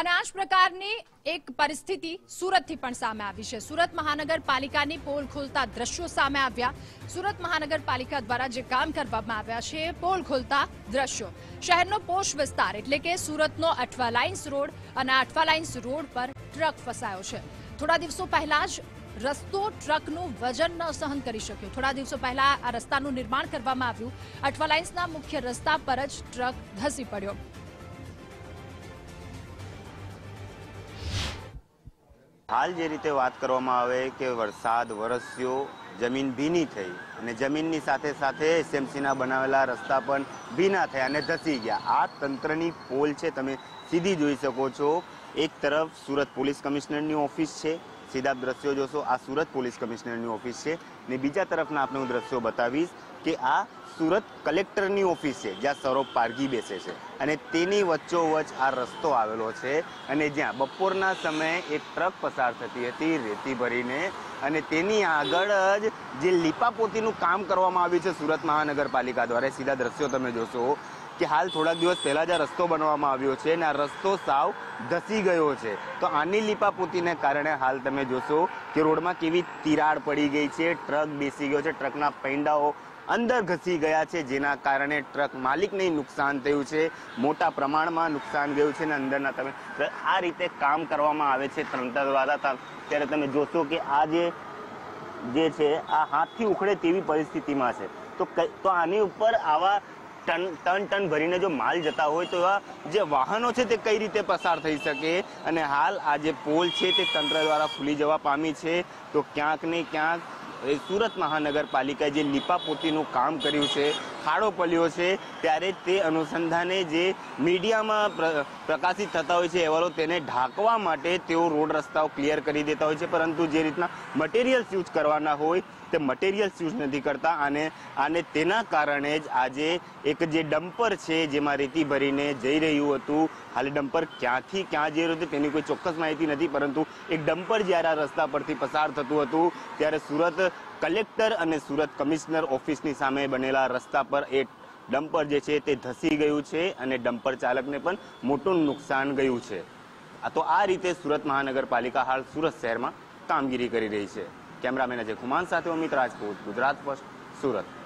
અને આ જ પ્રકારની એક પરિસ્થિતિ સુરતથી પણ સામે આવી છે। સુરત મહાનગરપાલિકાની પોલ ખોલતા દ્રશ્યો સામે આવ્યા। સુરત મહાનગરપાલિકા દ્વારા જે કામ કરવામાં આવ્યા છે પોલ ખોલતા દ્રશ્યો। શહેરનો પોશ વિસ્તાર એટલે કે સુરતનો અઠવા લાઇન્સ રોડ અને અઠવા લાઇન્સ રોડ પર ટ્રક ફસાયો છે। થોડા દિવસો પહેલા જ રસ્તો ટ્રકનું વજન ન સહન કરી શક્યો। થોડા દિવસો પહેલા આ રસ્તાનું નિર્માણ કરવામાં આવ્યું। અઠવા લાઇન્સના મુખ્ય રસ્તા પર જ ટ્રક ધસી પડ્યો। हाल जे रीते बात करवामां आवे के वरसाद वरस्यो जमीन भीनी थई અને જમીનની સાથે સાથે એસએમસીના બનાવેલા રસ્તા પણ ભીના થયા અને ધસી ગયા। આ તંત્રની પોલ છે, તમે સીધી જોઈ શકો છો। એક તરફ સુરત પોલીસ કમિશનરની ઓફિસ છે, સીધા દ્રશ્યો જોશો આ સુરત પોલીસ કમિશનરની ઓફિસ છે ને બીજા તરફના આપણે હું દ્રશ્યો બતાવીશ કે આ સુરત કલેક્ટરની ઓફિસ છે જ્યાં સૌરભ પારગી બેસે છે અને તેની વચ્ચોવચ્ચ આ રસ્તો આવેલો છે અને જ્યાં બપોરના સમયે એક ટ્રક પસાર થતી હતી રેતી ભરીને અને તેની આગળ જ જે લીપાપોતીનું કામ કરવામાં આવ્યું છે સુરત મહાનગરપાલિકા દ્વારા। સીધા દ્રશ્યો તમે જોશો કે હાલ થોડાક દિવસ પહેલા જ આ રસ્તો બનાવવામાં આવ્યો છે અને આ રસ્તો સાવ ધસી ગયો છે। તો આની લીપાપોતીને કારણે હાલ તમે જોશો કે રોડમાં કેવી તિરાડ પડી ગઈ છે, ટ્રક બેસી ગયો છે, ટ્રકના પૈંડાઓ અંદર ઘસી ગયા છે જેના કારણે ટ્રક માલિકને નુકસાન થયું છે, મોટા પ્રમાણમાં નુકસાન ગયું છે અને અંદરના તમે આ રીતે કામ કરવામાં આવે છે તંત્ર દ્વારા। ત્યારે તમે જોશો કે આ જે છે આ હાથથી ઉખડે તેવી પરિસ્થિતિમાં છે। તો આની ઉપર આવા ટન ભરીને જો માલ જતા હોય તો એવા જે વાહનો છે તે કઈ રીતે પસાર થઈ શકે। અને હાલ આ જે પોલ છે તે તંત્ર દ્વારા ખુલી જવા પામી છે। તો ક્યાંક ને ક્યાંક સુરત મહાનગરપાલિકાએ જે લીપાપોતીનું કામ કર્યું છે, ખાડો પલ્યો છે, ત્યારે તે અનુસંધાને જે મીડિયામાં પ્રકાશિત થતા હોય છે અહેવાલો તેને ઢાંકવા માટે તેઓ રોડ રસ્તાઓ ક્લિયર કરી દેતા હોય છે, પરંતુ જે રીતના મટીરિયલ્સ યુઝ કરવાના હોય તે મટીરિયલ્સ યુઝ નથી કરતા અને તેના કારણે જ આજે એક જે ડમ્પર છે જેમાં રેતી ભરીને જઈ રહ્યું હતું, હાલ ડમ્પર ક્યાંથી ક્યાં જઈ રહ્યું હતું તેની કોઈ ચોક્કસ માહિતી નથી, પરંતુ એક ડમ્પર જ્યારે આ રસ્તા પરથી પસાર થતું હતું ત્યારે સુરત કલેક્ટર અને સુરત કમિશનર ઓફિસની સામે બનેલા રસ્તા પર એ ડમ્પર જે છે તે ધસી ગયું છે અને ડમ્પર ચાલકને પણ મોટું નુકસાન ગયું છે। તો આ રીતે સુરત મહાનગરપાલિકા હાલ સુરત શહેરમાં કામગીરી કરી રહી છે। કેમેરામેન અજય કુમાર સાથે અમિત રાજપૂત, ગુજરાત ફર્સ્ટ, સુરત।